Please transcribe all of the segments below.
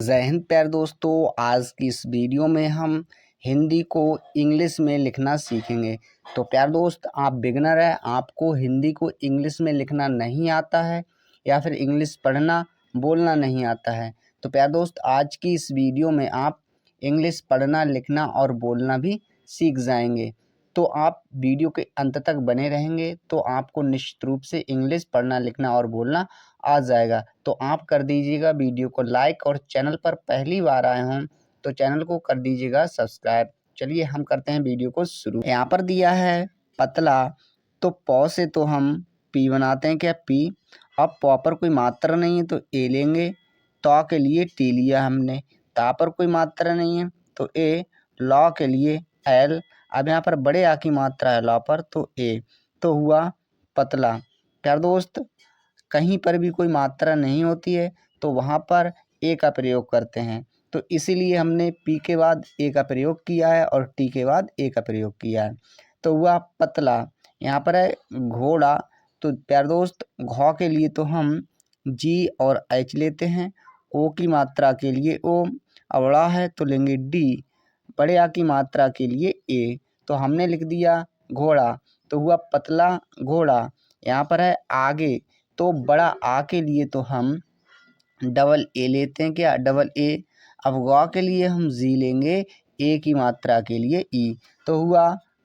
जय हिंद प्यारे दोस्तों। आज की इस वीडियो में हम हिंदी को इंग्लिश में लिखना सीखेंगे। तो प्यारे दोस्त, आप बिगिनर है, आपको हिंदी को इंग्लिश में लिखना नहीं आता है या फिर इंग्लिश पढ़ना बोलना नहीं आता है, तो प्यारे दोस्त आज की इस वीडियो में आप इंग्लिश पढ़ना लिखना और बोलना भी सीख जाएंगे। तो आप वीडियो के अंत तक बने रहेंगे तो आपको निश्चित रूप से इंग्लिश पढ़ना लिखना और बोलना आ जाएगा। तो आप कर दीजिएगा वीडियो को लाइक और चैनल पर पहली बार आए हों तो चैनल को कर दीजिएगा सब्सक्राइब। चलिए हम करते हैं वीडियो को शुरू। यहाँ पर दिया है पतला, तो पौ से तो हम पी बनाते हैं क्या, पी। अब पौ पर कोई मात्रा नहीं है तो ए लेंगे, तो के लिए टी लिया हमने, ता पर कोई मात्रा नहीं है तो ए, लॉ के लिए एल। अब यहाँ पर बड़े आ की मात्रा है लॉ पर तो ए, तो हुआ पतला। प्यारे दोस्त, कहीं पर भी कोई मात्रा नहीं होती है तो वहाँ पर ए का प्रयोग करते हैं, तो इसीलिए हमने पी के बाद ए का प्रयोग किया है और टी के बाद ए का प्रयोग किया है, तो हुआ पतला। यहाँ पर है घोड़ा, तो प्यारे दोस्त घौ के लिए तो हम जी और एच लेते हैं, ओ की मात्रा के लिए ओ, अवड़ा है तो लेंगे डी, बड़े आ की मात्रा के लिए ए, तो हमने लिख दिया घोड़ा, तो हुआ पतला घोड़ा। यहाँ पर है आगे, तो बड़ा आ के लिए तो हम डबल ए लेते हैं क्या, डबल ए। अब गौ के लिए हम जी लेंगे, ए की मात्रा के लिए ई, तो हुआ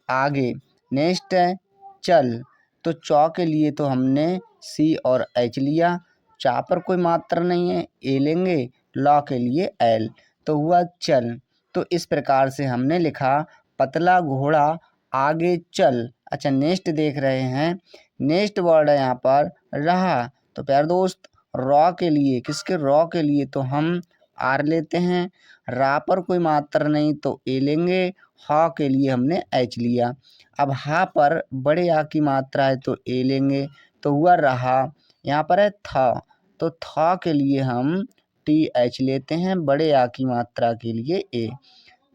आगे। नेक्स्ट है चल, तो चौ के लिए तो हमने सी और एच लिया, चा पर कोई मात्रा नहीं है ए लेंगे, लॉ के लिए एल, तो हुआ चल। तो इस प्रकार से हमने लिखा पतला घोड़ा आगे चल। अच्छा नेक्स्ट देख रहे हैं, नेक्स्ट वर्ड है यहाँ पर रहा, तो प्यारे दोस्त रॉ के लिए, किसके, रॉ के लिए तो हम आर लेते हैं, रा पर कोई मात्रा नहीं तो ए लेंगे, हा के लिए हमने एच लिया। अब हा पर बड़े आ की मात्रा है तो ए लेंगे, तो हुआ रहा। यहाँ पर है था, तो था के लिए हम टी एच लेते हैं, बड़े आ की मात्रा के लिए ए,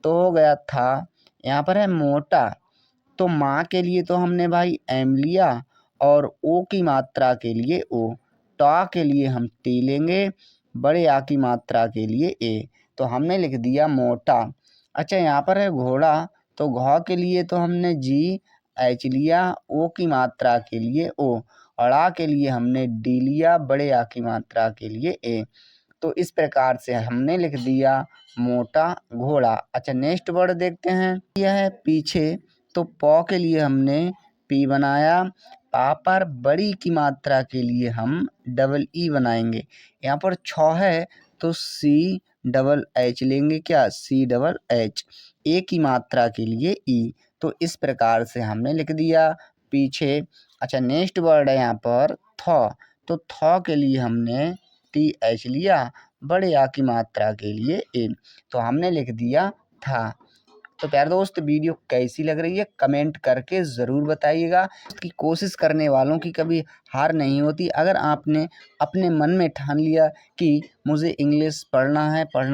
तो हो गया था। यहाँ पर है मोटा, तो माँ के लिए तो हमने भाई एम लिया और ओ की मात्रा के लिए ओ, टा के लिए हम टी लेंगे, बड़े आ की मात्रा के लिए ए, तो हमने लिख दिया मोटा। अच्छा यहाँ पर है घोड़ा, तो घौ के लिए तो हमने जी एच लिया, ओ की मात्रा के लिए ओ, अड़ा के लिए हमने डी लिया, बड़े आ की मात्रा के लिए ए, तो इस प्रकार से हमने लिख दिया मोटा घोड़ा। अच्छा नेक्स्ट वर्ड देखते हैं, यह है पीछे, तो पौ के लिए हमने पी बनाया, पा पर बड़ी की मात्रा के लिए हम डबल ई बनाएंगे। यहाँ पर छौ है तो सी डबल एच लेंगे क्या, सी डबल एच, ए की मात्रा के लिए ई, तो इस प्रकार से हमने लिख दिया पीछे। अच्छा नेक्स्ट वर्ड है यहाँ पर थौ, तो थौ के लिए हमने टी एच लिया, बड़े आ की मात्रा के लिए ए, तो हमने लिख दिया था। तो प्यारे दोस्त वीडियो कैसी लग रही है कमेंट करके ज़रूर बताइएगा। कि कोशिश करने वालों की कभी हार नहीं होती। अगर आपने अपने मन में ठान लिया कि मुझे इंग्लिश पढ़ना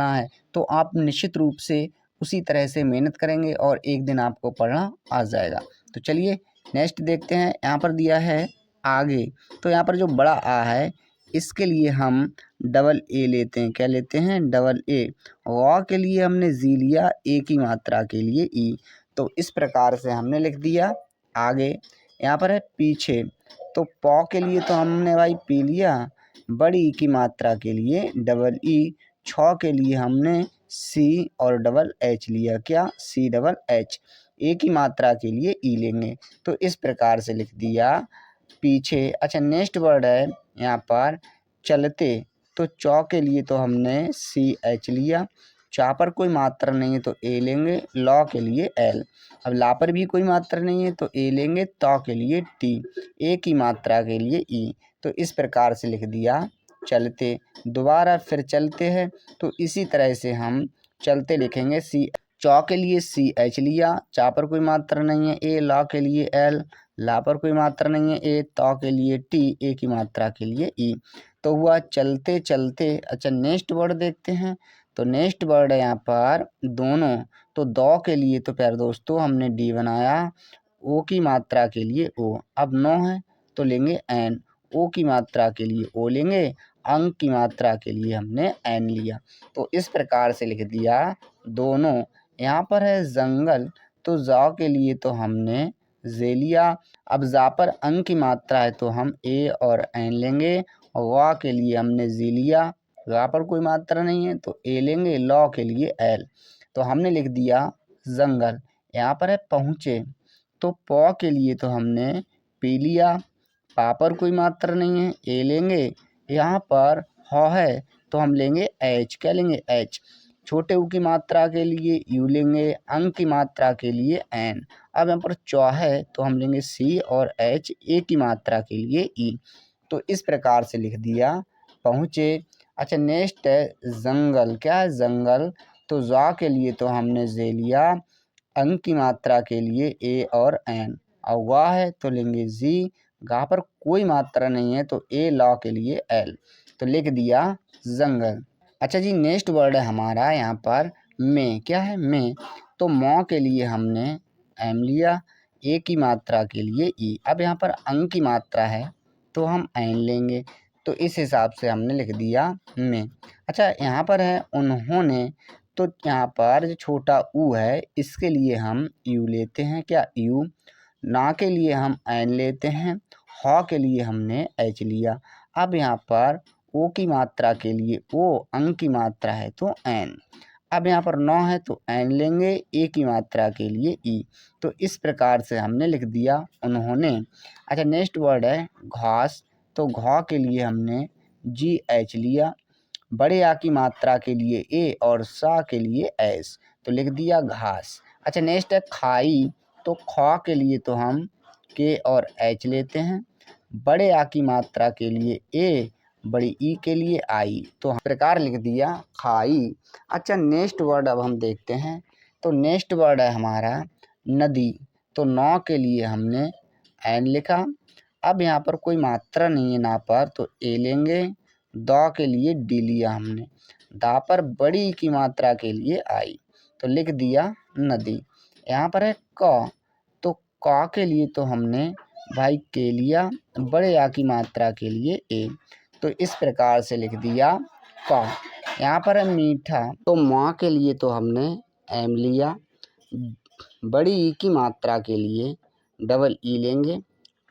है तो आप निश्चित रूप से उसी तरह से मेहनत करेंगे और एक दिन आपको पढ़ना आ जाएगा। तो चलिए नेक्स्ट देखते हैं। यहाँ पर दिया है आगे, तो यहाँ पर जो बड़ा आ है इसके लिए हम डबल ए लेते हैं, क्या लेते हैं, डबल ए। व के लिए हमने जी लिया, ए की मात्रा के लिए ई, तो इस प्रकार से हमने लिख दिया आगे। यहाँ पर है पीछे, तो पौ के लिए तो हमने भाई पी लिया, बड़ी की मात्रा के लिए डबल ई, छौ के लिए हमने सी और डबल एच लिया, क्या, सी डबल एच, ए की मात्रा के लिए ई लेंगे, तो इस प्रकार से लिख दिया पीछे। अच्छा नेक्स्ट वर्ड है यहाँ पर चलते, तो चौ के लिए तो हमने सी एच लिया, चा पर कोई मात्रा नहीं है तो ए लेंगे, लॉ के लिए एल, अब ला पर भी कोई मात्रा नहीं है तो ए लेंगे, तौ के लिए टी, ए की मात्रा के लिए ई, तो इस प्रकार से लिख दिया चलते। दोबारा फिर चलते हैं, तो इसी तरह से हम चलते लिखेंगे, सी, चौ के लिए सी एच लिया, चा पर कोई मात्रा नहीं है ए, लॉ के लिए एल, ला पर कोई मात्रा नहीं है ए, तौ के लिए टी, ए की मात्रा के लिए ई, तो हुआ चलते चलते। अच्छा नेक्स्ट वर्ड देखते हैं, तो नेक्स्ट वर्ड है यहाँ पर दोनों, तो दो के लिए तो प्यारे दोस्तों हमने डी बनाया, ओ की मात्रा के लिए ओ, अब नो है तो लेंगे एन, ओ की मात्रा के लिए ओ लेंगे, अंक की मात्रा के लिए हमने एन लिया। तो इस प्रकार से लिख दिया दोनों। यहाँ पर है जंगल, तो जा के लिए तो हमने जे लिया। अब जा पर अंक की मात्रा है तो हम ए और एन लेंगे, और वा के लिए हमने जी लिया। गा पर कोई मात्रा नहीं है तो ए लेंगे, लॉ के लिए एल। तो हमने लिख दिया जंगल। यहाँ पर है पहुँचे, तो पौ के लिए तो हमने पी लिया। पा पर कोई मात्रा नहीं है, ए लेंगे। यहाँ पर ह है तो हम लेंगे एच। क्या लेंगे? एच। छोटे ऊ की मात्रा के लिए यू लेंगे, अंक की मात्रा के लिए एन। अब यहाँ पर चौ है तो हम लेंगे सी और एच, ए की मात्रा के लिए ई। तो इस प्रकार से लिख दिया पहुँचे। अच्छा, नेक्स्ट है जंगल। क्या है? जंगल। तो जा के लिए तो हमने जे लिया, अंक की मात्रा के लिए ए और एन, और वाह है तो लेंगे जी। गा पर कोई मात्रा नहीं है तो ए, लॉ के लिए एल। तो लिख दिया जंगल। अच्छा जी, नेक्स्ट वर्ड है हमारा यहाँ पर में। क्या है? में। तो मौ के लिए हमने एम लिया, ए की मात्रा के लिए ई। अब यहाँ पर अंक की मात्रा है तो हम एन लेंगे, तो इस हिसाब से हमने लिख दिया में। अच्छा, यहाँ पर है उन्होंने, तो यहाँ पर जो छोटा ऊ है इसके लिए हम यू लेते हैं। क्या? यू। ना के लिए हम एन लेते हैं, ह के लिए हमने एच लिया। अब यहाँ पर ओ की मात्रा के लिए ओ, अंक की मात्रा है तो एन। अब यहाँ पर 9 है तो एन लेंगे, ए की मात्रा के लिए ई। तो इस प्रकार से हमने लिख दिया उन्होंने। अच्छा, नेक्स्ट वर्ड है घास। तो घ के लिए हमने जी एच लिया, बड़े आ की मात्रा के लिए ए और सा के लिए एस, तो लिख दिया घास। अच्छा, नेक्स्ट है खाई। तो ख के लिए तो हम के और एच लेते हैं, बड़े आ की मात्रा के लिए ए, बड़ी ई के लिए आई, तो इस प्रकार लिख दिया खाई। अच्छा, नेक्स्ट वर्ड अब हम देखते हैं। तो नेक्स्ट वर्ड है हमारा नदी। तो नौ के लिए हमने एन लिखा। अब यहाँ पर कोई मात्रा नहीं है ना पर, तो ए लेंगे। द के लिए डी लिया हमने, दा पर बड़ी की मात्रा के लिए आई, तो लिख दिया नदी। यहाँ पर है क। तो क के लिए तो हमने भाई के लिया, बड़े आ की मात्रा के लिए ए, तो इस प्रकार से लिख दिया क। यहाँ पर है मीठा। तो माँ के लिए तो हमने एम लिया, बड़ी ई की मात्रा के लिए डबल ई लेंगे।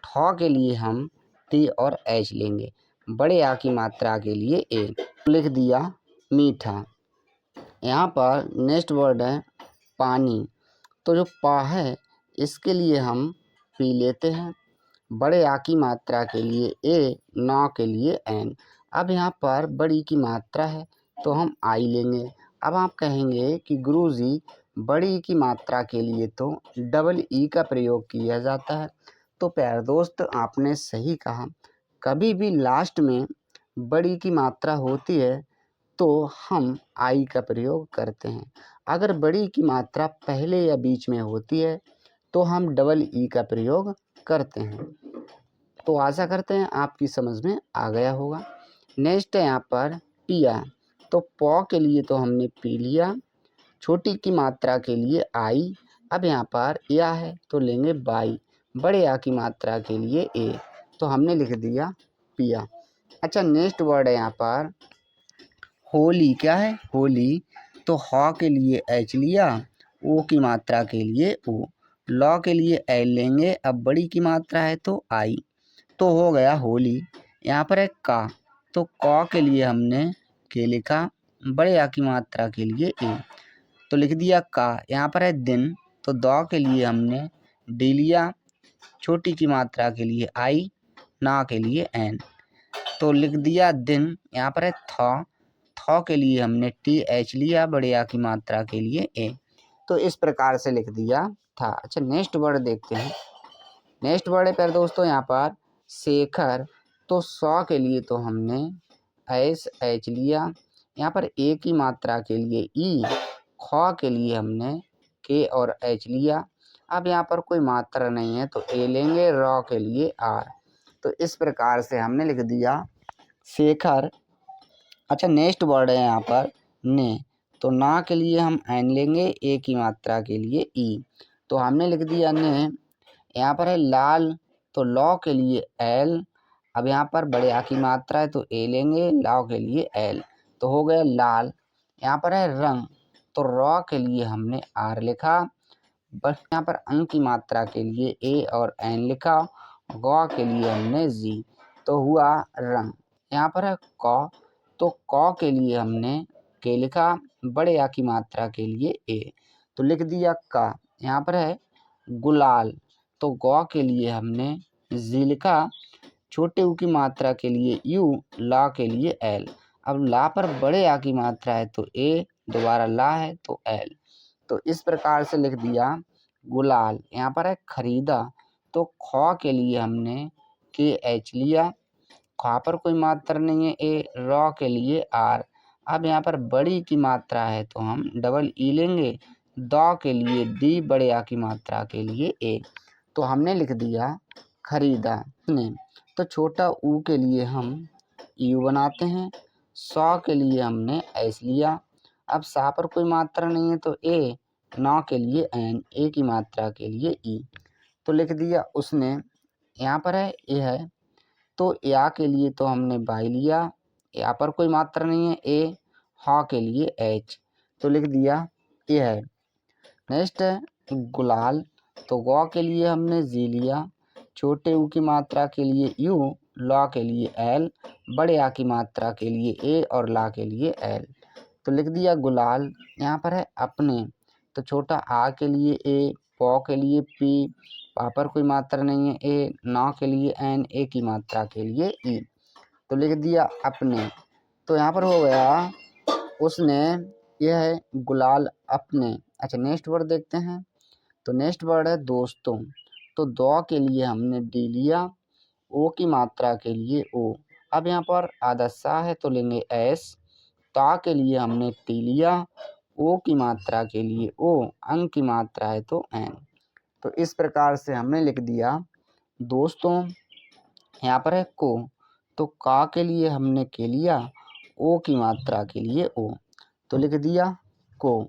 ठ के लिए हम टी और एच लेंगे, बड़े आ की मात्रा के लिए ए, लिख दिया मीठा। यहाँ पर नेक्स्ट वर्ड है पानी। तो जो पा है इसके लिए हम पी लेते हैं, बड़े आ की मात्रा के लिए ए, नौ के लिए एन। अब यहाँ पर बड़ी की मात्रा है तो हम आई लेंगे। अब आप कहेंगे कि गुरुजी बड़ी की मात्रा के लिए तो डबल ई का प्रयोग किया जाता है। तो प्यारे दोस्त, आपने सही कहा, कभी भी लास्ट में बड़ी की मात्रा होती है तो हम आई का प्रयोग करते हैं। अगर बड़ी की मात्रा पहले या बीच में होती है तो हम डबल ई का प्रयोग करते हैं। तो आशा करते हैं आपकी समझ में आ गया होगा। नेक्स्ट है यहाँ पर पिया। तो पौ के लिए तो हमने पी लिया, छोटी की मात्रा के लिए आई। अब यहाँ पर या है तो लेंगे बाई, बड़े आ की मात्रा के लिए ए, तो हमने लिख दिया पिया। अच्छा, नेक्स्ट वर्ड है यहाँ पर होली। क्या है? होली। तो ह के लिए एच लिया, ओ की मात्रा के लिए ओ, लॉ के लिए एल लेंगे। अब बड़ी की मात्रा है तो आई, तो हो गया होली। यहाँ पर है का। तो क के लिए हमने के लिखा, बड़े आ की मात्रा के लिए ए, तो लिख दिया का। यहाँ पर है दिन। तो द के लिए हमने डी लिया, छोटी की मात्रा के लिए आई, ना के लिए एन, तो लिख दिया दिन। यहाँ पर है थ के लिए हमने टी एच लिया, बड़े आ की मात्रा के लिए ए, तो इस प्रकार से लिख दिया था। अच्छा, नेक्स्ट वर्ड देखते हैं। नेक्स्ट वर्ड है प्यारे दोस्तों यहाँ पर शेखर। तो सौ के लिए तो हमने एस एच लिया, यहाँ पर ए की मात्रा के लिए ई, ख के लिए हमने के और एच लिया। अब यहाँ पर कोई मात्रा नहीं है तो ए लेंगे, रॉ के लिए आर, तो इस प्रकार से हमने लिख दिया शेखर। अच्छा, नेक्स्ट वर्ड है यहाँ पर ने। तो ना के लिए हम एन लेंगे, ए की मात्रा के लिए ई, तो हमने लिख दिया ने। यहाँ पर है लाल। तो लॉ के लिए एल, अब यहाँ पर बड़े आ की मात्रा है तो ए लेंगे, लाव के लिए एल, तो हो गया लाल। यहाँ पर है रंग, तो रॉ के लिए हमने आर लिखा, बस यहाँ पर अंक की मात्रा के लिए ए और एन लिखा, गौ के लिए हमने जी, तो हुआ रंग। यहाँ पर है कौ, तो कौ के लिए हमने के लिखा, बड़े आ की मात्रा के लिए ए, तो लिख दिया का। यहाँ पर है गुलाल, तो गौ के लिए हमने जी लिखा, छोटे ऊ की मात्रा के लिए यू, ला के लिए एल। अब ला पर बड़े आ की मात्रा है तो ए, दोबारा ला है तो एल, तो इस प्रकार से लिख दिया गुलाल। यहाँ पर है खरीदा, तो खौ के लिए हमने के एच लिया, खा पर कोई मात्रा नहीं है ए, रॉ के लिए आर। अब यहाँ पर बड़ी की मात्रा है तो हम डबल ई लेंगे, दौ के लिए डी, बड़े आ की मात्रा के लिए ए, तो हमने लिख दिया खरीदा ने। तो छोटा ऊ के लिए हम यू बनाते हैं, सौ के लिए हमने एस लिया, अब सा पर कोई मात्रा नहीं है तो ए, नौ के लिए एन, ए की मात्रा के लिए ई, तो लिख दिया उसने। यहाँ पर है ए है, तो या के लिए तो हमने बाई लिया, या पर कोई मात्रा नहीं है ए, हा के लिए एच, तो लिख दिया ए है। नेक्स्ट है गुलाल, तो गौ के लिए हमने जी लिया, छोटे ऊ की मात्रा के लिए यू, ला के लिए एल, बड़े आ की मात्रा के लिए ए और ला के लिए एल, तो लिख दिया गुलाल। यहाँ पर है अपने, तो छोटा आ के लिए ए, पौ के लिए पी, पा पर कोई मात्रा नहीं है ए, ना के लिए एन, ए की मात्रा के लिए ई, तो लिख दिया अपने। तो यहाँ पर हो गया उसने, यह है गुलाल अपने। अच्छा नेक्स्ट वर्ड देखते हैं, तो नेक्स्ट वर्ड है दोस्तों, तो दो के लिए हमने डी लिया, ओ की मात्रा के लिए ओ, अब यहाँ पर आधा सा है तो लेंगे एस, ता के लिए हमने टी लिया, ओ की मात्रा के लिए ओ, अंक की मात्रा है तो एन, तो इस प्रकार से हमने लिख दिया दोस्तों। यहाँ पर है को, तो का के लिए हमने के लिया, ओ की मात्रा के लिए ओ, तो लिख दिया को।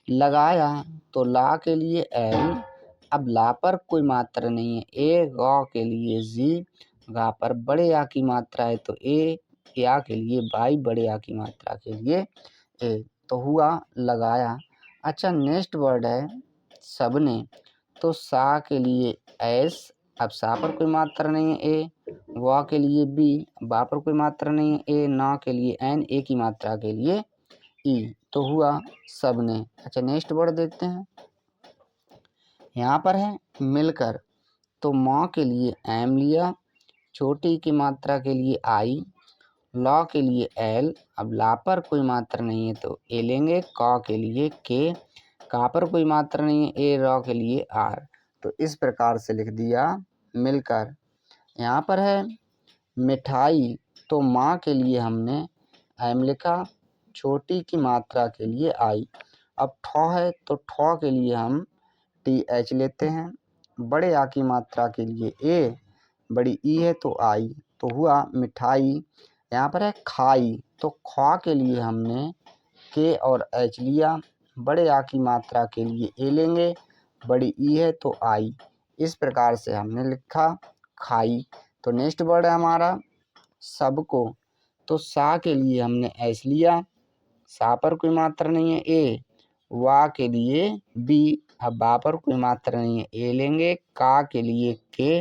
लगाया, तो ला के लिए एल, अब ला पर कोई मात्रा नहीं है ए, गौ के लिए जी, गा पर बड़े आ की मात्रा है तो ए, या के लिए बाई, बड़े आ की मात्रा के लिए ए, तो हुआ लगाया। अच्छा नेक्स्ट वर्ड है सबने, तो सा के लिए एस, अब सा पर कोई मात्रा नहीं है ए, वा के लिए बी, बा पर कोई मात्रा नहीं है ए, ना के लिए एन, ए की मात्रा के लिए ई, तो हुआ सबने। अच्छा नेक्स्ट वर्ड देखते हैं, यहाँ पर है मिलकर, तो माँ के लिए एम लिया, छोटी की मात्रा के लिए आई, लॉ के लिए एल, अब ला पर कोई मात्रा नहीं है तो ए लेंगे, का के लिए के, का पर कोई मात्रा नहीं है ए, रॉ के लिए आर, तो इस प्रकार से लिख दिया मिलकर। यहाँ पर है मिठाई, तो माँ के लिए हमने एम लिखा, छोटी की मात्रा के लिए आई, अब ठौ है तो ठौ के लिए हम टी एच लेते हैं, बड़े आ की मात्रा के लिए ए, बड़ी ई है तो आई, तो हुआ मिठाई। यहाँ पर है खाई, तो खा के लिए हमने के और एच लिया, बड़े आ की मात्रा के लिए ए लेंगे, बड़ी ई है तो आई, इस प्रकार से हमने लिखा खाई। तो नेक्स्ट वर्ड है हमारा सबको, तो सा के लिए हमने एस लिया, सा पर कोई मात्रा नहीं है ए, वा के लिए बी, अब बा पर कोई मात्रा नहीं है ए लेंगे, का के लिए के,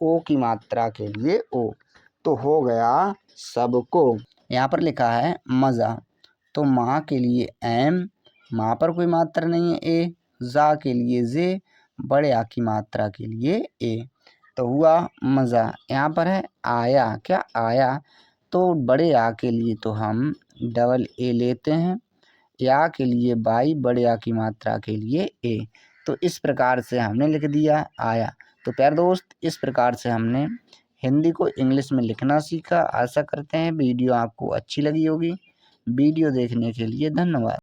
ओ की मात्रा के लिए ओ, तो हो गया सबको। यहाँ पर लिखा है मज़ा, तो माँ के लिए एम, माँ पर कोई मात्रा नहीं है ए, जा के लिए जे, बड़े आ की मात्रा के लिए ए, तो हुआ मज़ा। यहाँ पर है आया, क्या आया, तो बड़े आ के लिए तो हम डबल ए लेते हैं, या के लिए बाई, बड़े आ की मात्रा के लिए ए, तो इस प्रकार से हमने लिख दिया आया। तो प्यारे दोस्त इस प्रकार से हमने हिंदी को इंग्लिश में लिखना सीखा। आशा करते हैं वीडियो आपको अच्छी लगी होगी। वीडियो देखने के लिए धन्यवाद।